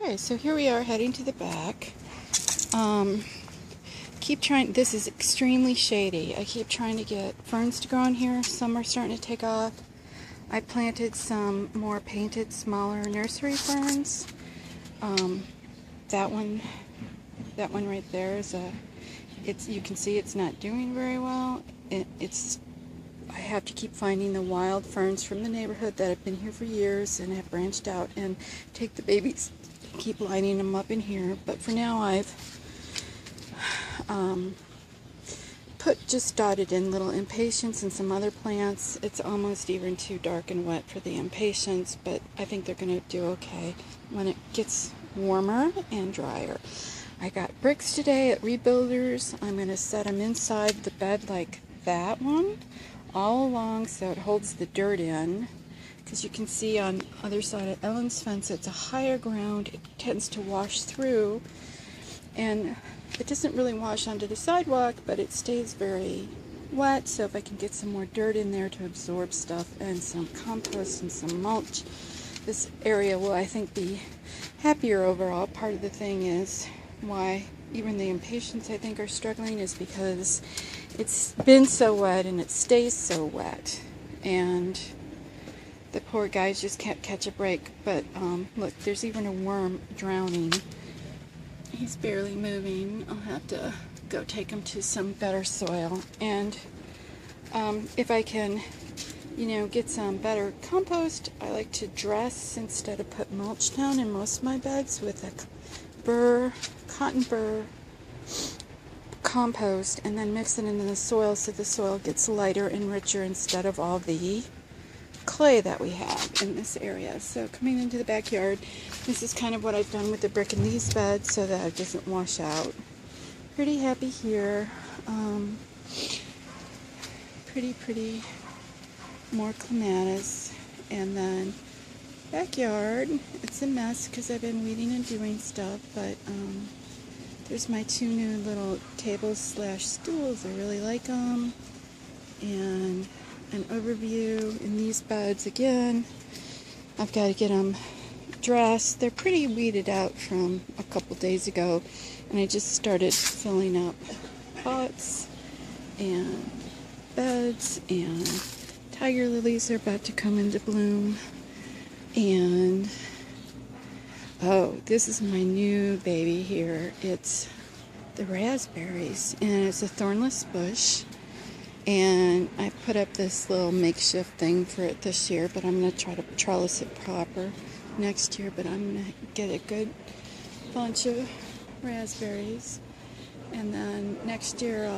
Okay, so here we are heading to the back. Keep trying, this is extremely shady. I keep trying to get ferns to grow in here. Some are starting to take off. I planted some more painted, smaller nursery ferns. That one right there is you can see it's not doing very well. I have to keep finding the wild ferns from the neighborhood that have been here for years and have branched out and take the babies, keep lining them up in here. But for now I've just dotted in little impatiens and some other plants. It's almost even too dark and wet for the impatiens, but I think they're going to do okay when it gets warmer and drier. I got bricks today at Rebuilders. I'm going to set them inside the bed like that one, all along so it holds the dirt in. Because you can see on the other side of Ellen's fence, it's a higher ground. It tends to wash through, and it doesn't really wash onto the sidewalk, but it stays very wet. So if I can get some more dirt in there to absorb stuff and some compost and some mulch, this area will, I think, be happier overall. Part of the thing is why even the impatiens, I think, are struggling is because it's been so wet and it stays so wet, and the poor guys just can't catch a break. But look, there's even a worm drowning. He's barely moving. I'll have to go take him to some better soil, and if I can, get some better compost. I like to dress instead of put mulch down in most of my beds with a cotton burr compost, and then mix it into the soil so the soil gets lighter and richer instead of all the clay that we have in this area. So coming into the backyard, this is kind of what I've done with the brick in these beds so that it doesn't wash out. Pretty happy here. Pretty more clematis. And then backyard, it's a mess because I've been weeding and doing stuff, but there's my two new little tables / stools. I really like them. And an overview in these beds again. I've got to get them dressed. They're pretty weeded out from a couple days ago, and I just started filling up pots and beds, and tiger lilies are about to come into bloom. And oh, this is my new baby here. It's the raspberries, and it's a thornless bush. And I put up this little makeshift thing for it this year, but I'm going to try to trellis it proper next year. But I'm going to get a good bunch of raspberries. And then next year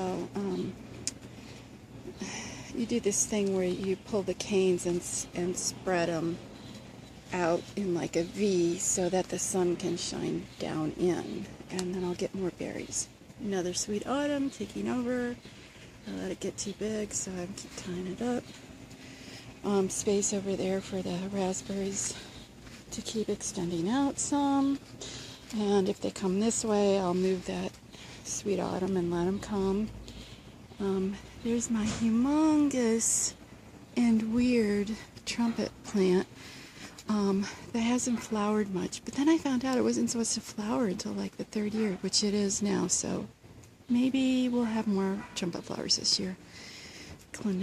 you do this thing where you pull the canes and spread them out in like a V so that the sun can shine down in. And then I'll get more berries. Another sweet autumn taking over. I let it get too big, so I keep tying it up. Space over there for the raspberries to keep extending out some. And if they come this way, I'll move that sweet autumn and let them come. There's my humongous and weird trumpet plant that hasn't flowered much. But then I found out it wasn't supposed to flower until like the 3rd year, which it is now. So maybe we'll have more trumpet flowers this year.